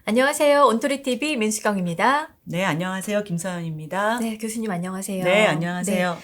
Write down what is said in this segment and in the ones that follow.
안녕하세요. 온토리TV 민수경입니다. 네, 안녕하세요. 김서연입니다. 네, 교수님 안녕하세요. 네, 안녕하세요.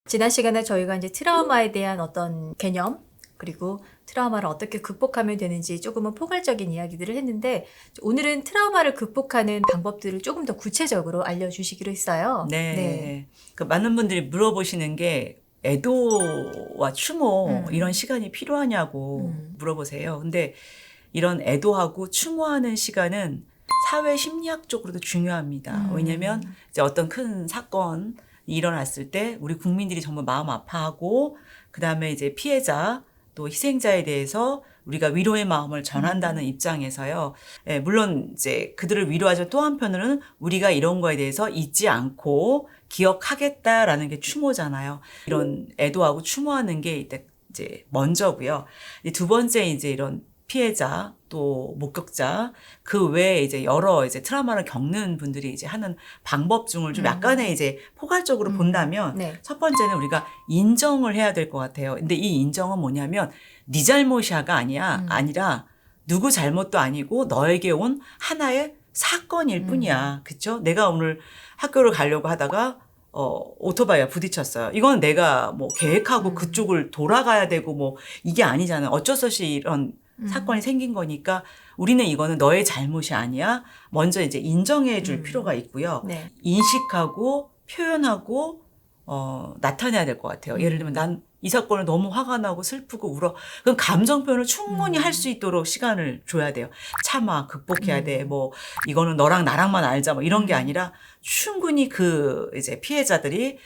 지난 시간에 저희가 이제 트라우마에 대한 어떤 개념, 그리고 트라우마를 어떻게 극복하면 되는지 조금은 포괄적인 이야기들을 했는데, 오늘은 트라우마를 극복하는 방법들을 조금 더 구체적으로 알려주시기로 했어요. 네. 그 많은 분들이 물어보시는 게 애도와 추모 이런 시간이 필요하냐고 물어보세요. 근데 이런 애도하고 추모하는 시간은 사회 심리학적으로도 중요합니다. 왜냐면 이제 어떤 큰 사건이 일어났을 때 우리 국민들이 정말 마음 아파하고 그다음에 이제 피해자 또 희생자에 대해서 우리가 위로의 마음을 전한다는 입장에서요. 예, 물론 이제 그들을 위로하지만 또 한편으로는 우리가 이런 거에 대해서 잊지 않고 기억하겠다라는 게 추모잖아요. 이런 애도하고 추모하는 게 이제 먼저고요. 두 번째 이제 이런 피해자 또 목격자 그 외에 이제 여러 이제 트라우마를 겪는 분들이 이제 하는 방법 중을 좀 약간의 이제 포괄적으로 본다면 첫 번째는 우리가 인정을 해야 될 것 같아요. 근데 이 인정은 뭐냐면 네 잘못이야가 아니라 누구 잘못도 아니고 너에게 온 하나의 사건일 뿐이야. 그쵸? 내가 오늘 학교를 가려고 하다가 오토바이와 부딪혔어요. 이건 내가 뭐 계획하고 그쪽을 돌아가야 되고 뭐 이게 아니잖아요. 어쩔 수 없이 이런 사건이 생긴 거니까 우리는 이거는 너의 잘못이 아니야. 먼저 이제 인정해 줄 필요가 있고요. 인식하고 표현하고 나타내야 될 것 같아요. 예를 들면 난 이 사건을 너무 화가 나고 슬프고 울어. 그럼 감정 표현을 충분히 할 수 있도록 시간을 줘야 돼요. 참아, 극복해야 돼. 뭐 이거는 너랑 나랑만 알자. 뭐 이런 게 아니라 충분히 그 이제 피해자들이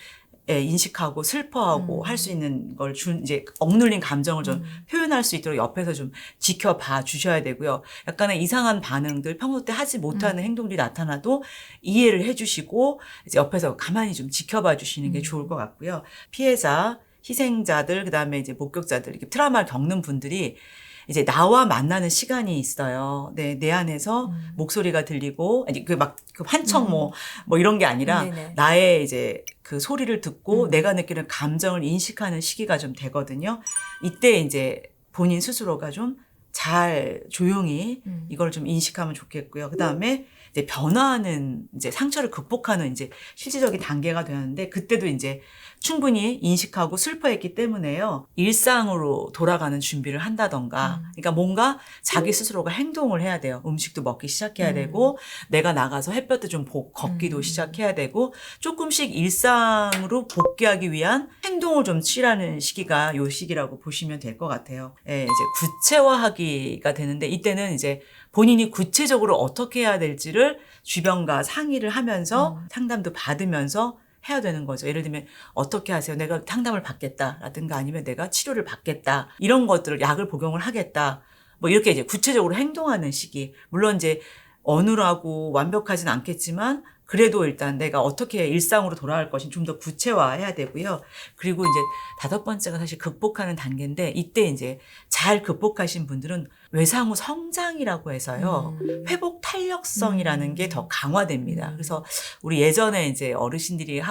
인식하고 슬퍼하고 할 수 있는 걸 이제 억눌린 감정을 좀 표현할 수 있도록 옆에서 좀 지켜봐 주셔야 되고요. 약간의 이상한 반응들, 평소 때 하지 못하는 행동들이 나타나도 이해를 해 주시고 이제 옆에서 가만히 좀 지켜봐 주시는 게 좋을 것 같고요. 피해자, 희생자들, 그다음에 이제 목격자들, 이렇게 트라우마를 겪는 분들이 이제 나와 만나는 시간이 있어요. 네, 내 안에서 목소리가 들리고, 아니, 그 환청 뭐 이런 게 아니라 나의 이제 그 소리를 듣고 내가 느끼는 감정을 인식하는 시기가 좀 되거든요. 이때 이제 본인 스스로가 좀 잘 조용히 이걸 좀 인식하면 좋겠고요. 그 다음에 이제 변화하는 이제 상처를 극복하는 이제 실질적인 단계가 되는데 그때도 이제 충분히 인식하고 슬퍼했기 때문에요. 일상으로 돌아가는 준비를 한다던가. 그러니까 뭔가 자기 스스로가 행동을 해야 돼요. 음식도 먹기 시작해야 되고 내가 나가서 햇볕도 좀 걷기도 시작해야 되고 조금씩 일상으로 복귀하기 위한 행동을 좀 취하는 시기가 요 시기라고 보시면 될 것 같아요. 예, 이제 구체화하기가 되는데 이때는 이제 본인이 구체적으로 어떻게 해야 될지를 주변과 상의를 하면서 상담도 받으면서 해야 되는 거죠. 예를 들면 어떻게 하세요? 내가 상담을 받겠다라든가 아니면 내가 치료를 받겠다. 이런 것들을 약을 복용을 하겠다. 뭐 이렇게 이제 구체적으로 행동하는 시기. 물론 이제 어눌하고 완벽하진 않겠지만 그래도 일단 내가 어떻게 일상으로 돌아갈 것인지 좀 더 구체화해야 되고요. 그리고 이제 다섯 번째가 사실 극복하는 단계인데 이때 이제 잘 극복하신 분들은 외상 후 성장이라고 해서요. 회복 탄력성이라는 게 더 강화됩니다. 그래서 우리 예전에 이제 어르신들이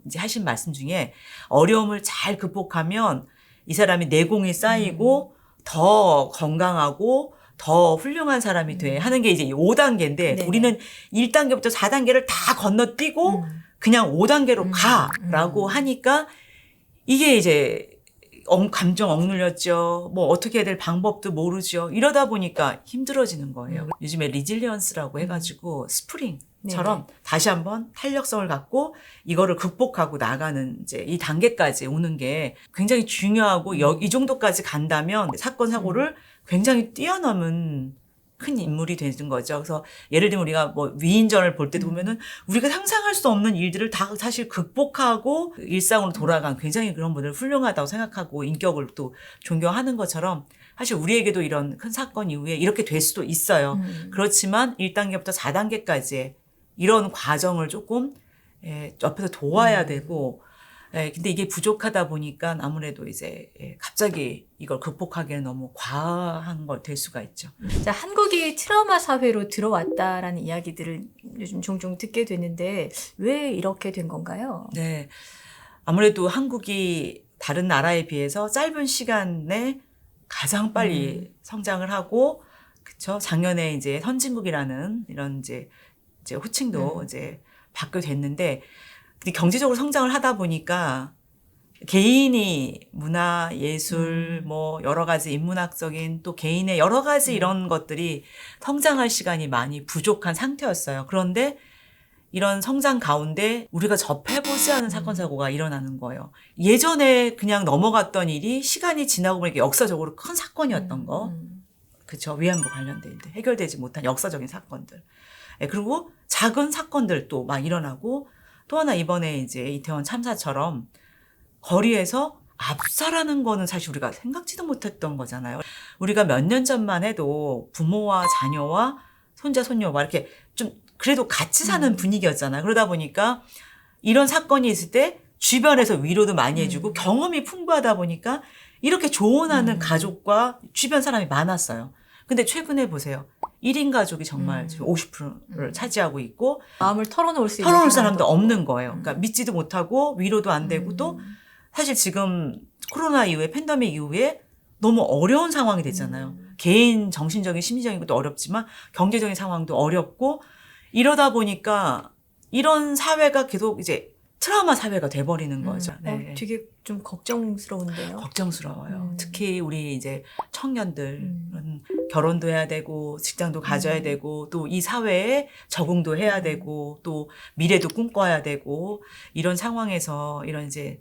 이제 하신 말씀 중에 어려움을 잘 극복하면 이 사람이 내공이 쌓이고 더 건강하고 더 훌륭한 사람이 돼 하는 게 이제 5단계인데 우리는 1단계부터 4단계를 다 건너뛰고 그냥 5단계로 가라고 하니까 이게 이제 감정 억눌렸죠. 뭐 어떻게 해야 될 방법도 모르죠. 이러다 보니까 힘들어지는 거예요. 요즘에 리질리언스라고 해가지고 스프링처럼 다시 한번 탄력성을 갖고 이거를 극복하고 나가는 이제 이 단계까지 오는 게 굉장히 중요하고 이 정도까지 간다면 사건 사고를 굉장히 뛰어넘은 큰 인물이 되는 거죠. 그래서 예를 들면 우리가 뭐 위인전을 볼 때도 보면은 우리가 상상할 수 없는 일들을 다 사실 극복하고 일상으로 돌아간 굉장히 그런 분들 훌륭하다고 생각하고 인격을 또 존경하는 것처럼 사실 우리에게도 이런 큰 사건 이후에 이렇게 될 수도 있어요. 그렇지만 1단계부터 4단계까지 이런 과정을 조금 옆에서 도와야 되고 근데 이게 부족하다 보니까 아무래도 이제 갑자기 이걸 극복하기에는 너무 과한 걸 될 수가 있죠. 자, 한국이 트라우마 사회로 들어왔다라는 이야기들을 요즘 종종 듣게 되는데 왜 이렇게 된 건가요? 네. 아무래도 한국이 다른 나라에 비해서 짧은 시간에 가장 빨리 성장을 하고, 그쵸? 작년에 이제 선진국이라는 이런 이제 호칭도 이제 받게 됐는데, 근데 경제적으로 성장을 하다 보니까 개인이 문화, 예술, 뭐 여러 가지 인문학적인 또 개인의 여러 가지 이런 것들이 성장할 시간이 많이 부족한 상태였어요. 그런데 이런 성장 가운데 우리가 접해보지 않은 사건, 사고가 일어나는 거예요. 예전에 그냥 넘어갔던 일이 시간이 지나고 보니까 역사적으로 큰 사건이었던 거. 그쵸. 위안부 관련된 일들. 해결되지 못한 역사적인 사건들. 예, 그리고 작은 사건들 또 막 일어나고, 또 하나 이번에 이제 이태원 참사처럼 거리에서 압살하는 거는 사실 우리가 생각지도 못했던 거잖아요. 우리가 몇 년 전만 해도 부모와 자녀와 손자, 손녀와 이렇게 좀 그래도 같이 사는 분위기였잖아요. 그러다 보니까 이런 사건이 있을 때 주변에서 위로도 많이 해주고 경험이 풍부하다 보니까 이렇게 조언하는 가족과 주변 사람이 많았어요. 근데 최근에 보세요. 1인 가족이 정말 지금 50%를 차지하고 있고, 마음을 털어놓을 수 있는 털어놓을 사람도 사람도 없고. 없는 거예요. 그러니까 믿지도 못하고 위로도 안 되고, 또 사실 지금 코로나 이후에, 팬데믹 이후에 너무 어려운 상황이 됐잖아요. 개인 정신적인 심리적인 것도 어렵지만 경제적인 상황도 어렵고, 이러다 보니까 이런 사회가 계속 이제 트라우마 사회가 돼버리는 거죠. 네. 되게 좀 걱정스러운데요. 걱정스러워요. 특히 우리 이제 청년들, 결혼도 해야 되고, 직장도 가져야 되고, 또 이 사회에 적응도 해야 되고, 또 미래도 꿈꿔야 되고, 이런 상황에서 이런 이제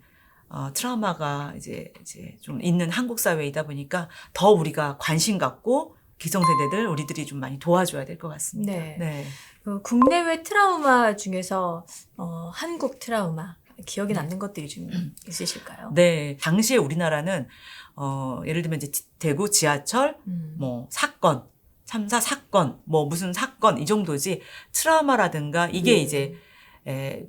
트라우마가 이제 좀 있는 한국 사회이다 보니까 더 우리가 관심 갖고 기성세대들 우리들이 좀 많이 도와줘야 될 것 같습니다. 네. 네. 그 국내외 트라우마 중에서 한국 트라우마 기억에 남는 것들이 좀 있으실까요? 네. 당시에 우리나라는 예를 들면 이제 대구 지하철 뭐 사건, 참사 사건, 뭐 무슨 사건 이 정도지, 트라우마라든가 이게 이제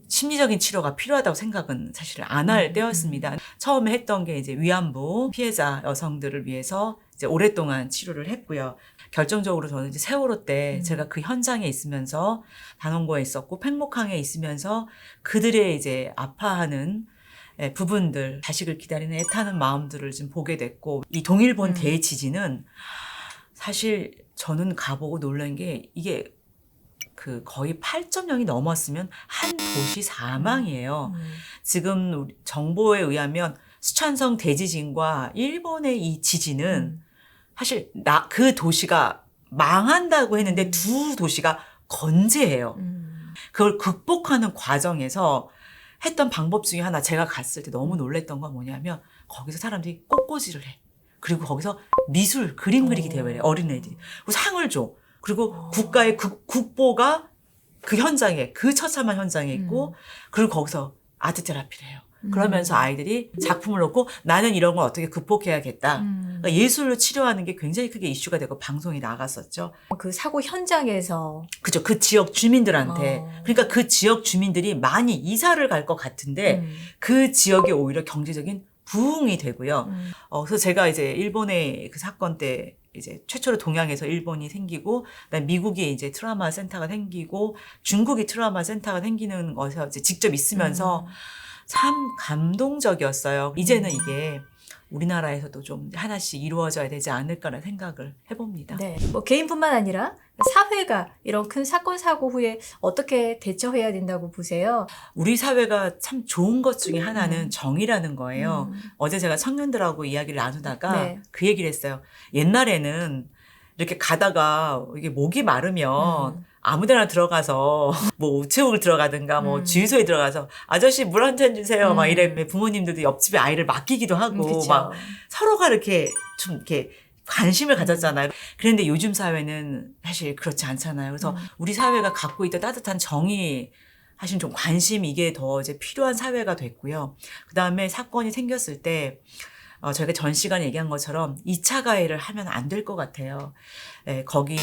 심리적인 치료가 필요하다고 생각은 사실 안 할 때였습니다. 처음에 했던 게 이제 위안부 피해자 여성들을 위해서 이제 오랫동안 치료를 했고요. 결정적으로 저는 이제 세월호 때 제가 그 현장에 있으면서 단원고에 있었고 팽목항에 있으면서 그들의 이제 아파하는 부분들, 자식을 기다리는 애타는 마음들을 좀 보게 됐고, 이 동일본 대지진은 사실 저는 가보고 놀란 게, 이게 그 거의 8.0이 넘었으면 한 도시 사망이에요. 지금 정보에 의하면 수촨성 대지진과 일본의 이 지진은 사실 그 도시가 망한다고 했는데 두 도시가 건재해요. 그걸 극복하는 과정에서 했던 방법 중에 하나, 제가 갔을 때 너무 놀랬던 건 뭐냐면 거기서 사람들이 꽃꽂이를 해. 그리고 거기서 미술, 그림 그리기 대회를 해, 어린애들이. 그리고 상을 줘. 그리고 국가의 국보가 그 현장에, 그 처참한 현장에 있고, 그리고 거기서 아트 테라피를 해요. 그러면서 아이들이 작품을 놓고 나는 이런 걸 어떻게 극복해야겠다. 그러니까 예술로 치료하는 게 굉장히 크게 이슈가 되고 방송이 나갔었죠. 그 사고 현장에서 그죠. 그 지역 주민들한테. 그러니까 그 지역 주민들이 많이 이사를 갈 것 같은데 그 지역이 오히려 경제적인 부흥이 되고요. 그래서 제가 이제 일본의 그 사건 때 이제 최초로 동양에서 일본이 생기고, 그다음에 미국이 이제 트라우마 센터가 생기고, 중국이 트라우마 센터가 생기는 것에 이제 직접 있으면서 참 감동적이었어요. 이제는 이게 우리나라에서도 좀 하나씩 이루어져야 되지 않을까라는 생각을 해봅니다. 네. 뭐 개인뿐만 아니라 사회가 이런 큰 사건 사고 후에 어떻게 대처해야 된다고 보세요? 우리 사회가 참 좋은 것 중에 하나는 정의라는 거예요. 어제 제가 청년들하고 이야기를 나누다가 네. 그 얘기를 했어요. 옛날에는 이렇게 가다가 이게 목이 마르면 아무데나 들어가서 뭐 우체국을 들어가든가 뭐 주유소에 들어가서 아저씨 물 한 잔 주세요 막 이래. 부모님들도 옆집에 아이를 맡기기도 하고 그쵸. 막 서로가 이렇게 좀 이렇게 관심을 가졌잖아요. 그런데 요즘 사회는 사실 그렇지 않잖아요. 그래서 우리 사회가 갖고 있던 따뜻한 정의, 사실 좀 관심, 이게 더 이제 필요한 사회가 됐고요. 그 다음에 사건이 생겼을 때 저희가 전 시간에 얘기한 것처럼 2차 가해를 하면 안 될 것 같아요. 거기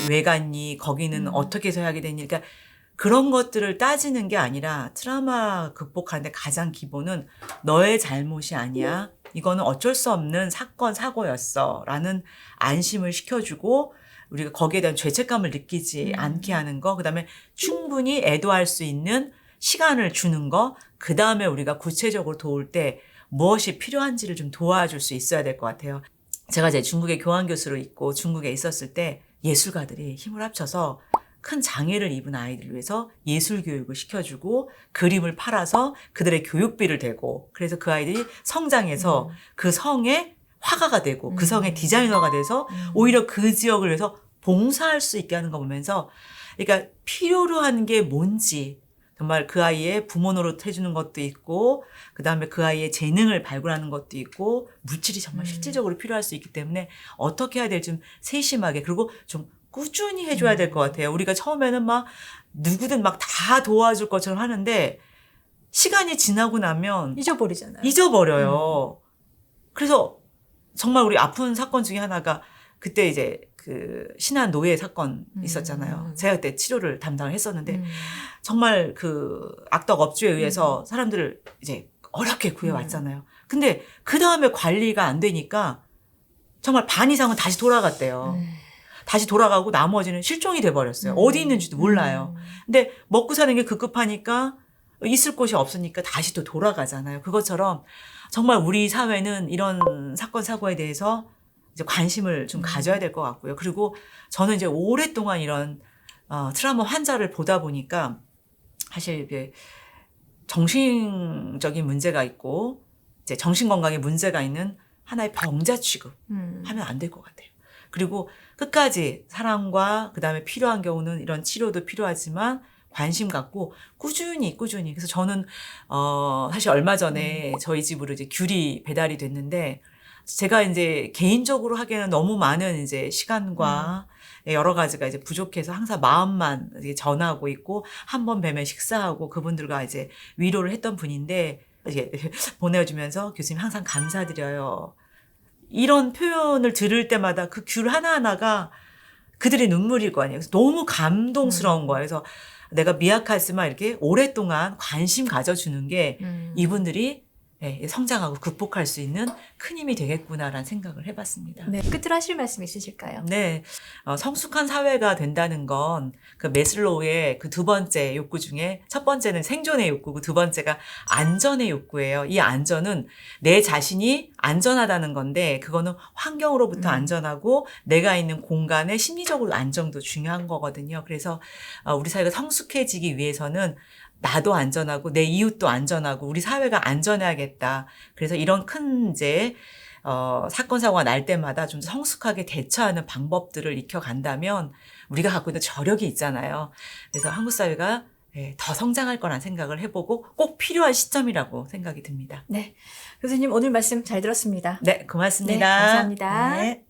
왜 갔니? 거기는 어떻게 해서 하게 됐니? 그러니까 그런 것들을 따지는 게 아니라 트라우마 극복하는데 가장 기본은 너의 잘못이 아니야. 이거는 어쩔 수 없는 사건, 사고였어. 라는 안심을 시켜주고, 우리가 거기에 대한 죄책감을 느끼지 않게 하는 거, 그다음에 충분히 애도할 수 있는 시간을 주는 거, 그다음에 우리가 구체적으로 도울 때 무엇이 필요한지를 좀 도와줄 수 있어야 될 것 같아요. 제가 이제 중국에 교환교수로 있고 중국에 있었을 때 예술가들이 힘을 합쳐서 큰 장애를 입은 아이들을 위해서 예술 교육을 시켜주고 그림을 팔아서 그들의 교육비를 대고, 그래서 그 아이들이 성장해서 그 성의 화가가 되고 그 성의 디자이너가 돼서 오히려 그 지역을 위해서 봉사할 수 있게 하는 거 보면서, 그러니까 필요로 하는 게 뭔지, 정말 그 아이의 부모 노릇 해주는 것도 있고, 그 다음에 그 아이의 재능을 발굴하는 것도 있고, 물질이 정말 실질적으로 필요할 수 있기 때문에 어떻게 해야 될지 좀 세심하게, 그리고 좀 꾸준히 해줘야 될 것 같아요. 우리가 처음에는 막 누구든 막 다 도와줄 것처럼 하는데 시간이 지나고 나면 잊어버리잖아요. 잊어버려요. 그래서 정말 우리 아픈 사건 중에 하나가, 그때 이제 그 신안 노예 사건 있었잖아요. 제가 그때 치료를 담당을 했었는데 정말 그 악덕 업주에 의해서 사람들을 이제 어렵게 구해왔잖아요. 근데 그 다음에 관리가 안 되니까 정말 반 이상은 다시 돌아갔대요. 다시 돌아가고 나머지는 실종이 돼버렸어요. 어디 있는지도 몰라요. 근데 먹고 사는 게 급급하니까 있을 곳이 없으니까 다시 또 돌아가잖아요. 그것처럼 정말 우리 사회는 이런 사건 사고에 대해서 이제 관심을 좀 가져야 될 것 같고요. 그리고 저는 이제 오랫동안 이런 트라우마 환자를 보다 보니까 사실 이게 정신적인 문제가 있고 이제 정신 건강에 문제가 있는 하나의 병자 취급하면 안 될 것 같아요. 그리고 끝까지 사랑과 그다음에 필요한 경우는 이런 치료도 필요하지만 관심 갖고 꾸준히. 그래서 저는 사실 얼마 전에 저희 집으로 이제 귤이 배달이 됐는데, 제가 이제 개인적으로 하기에는 너무 많은 이제 시간과 여러 가지가 이제 부족해서 항상 마음만 이제 전하고 있고, 한 번 뵈면 식사하고 그분들과 이제 위로를 했던 분인데, 이제 보내주면서 교수님 항상 감사드려요, 이런 표현을 들을 때마다 그 귤 하나하나가 그들의 눈물일 거 아니에요. 그래서 너무 감동스러운 거예요. 그래서 내가 미약하지만 이렇게 오랫동안 관심 가져주는 게 이분들이 성장하고 극복할 수 있는 큰 힘이 되겠구나라는 생각을 해봤습니다. 네, 끝으로 하실 말씀 있으실까요? 네, 성숙한 사회가 된다는 건 그 매슬로우의 그 두 번째 욕구 중에 첫 번째는 생존의 욕구고 두 번째가 안전의 욕구예요. 이 안전은 내 자신이 안전하다는 건데, 그거는 환경으로부터 안전하고 내가 있는 공간의 심리적으로 안정도 중요한 거거든요. 그래서 우리 사회가 성숙해지기 위해서는 나도 안전하고 내 이웃도 안전하고 우리 사회가 안전해야겠다. 그래서 이런 큰 이제 사건 사고가 날 때마다 좀 성숙하게 대처하는 방법들을 익혀간다면 우리가 갖고 있는 저력이 있잖아요. 그래서 한국 사회가 더 성장할 거란 생각을 해보고 꼭 필요한 시점이라고 생각이 듭니다. 네, 교수님 오늘 말씀 잘 들었습니다. 네, 고맙습니다. 네, 감사합니다. 네.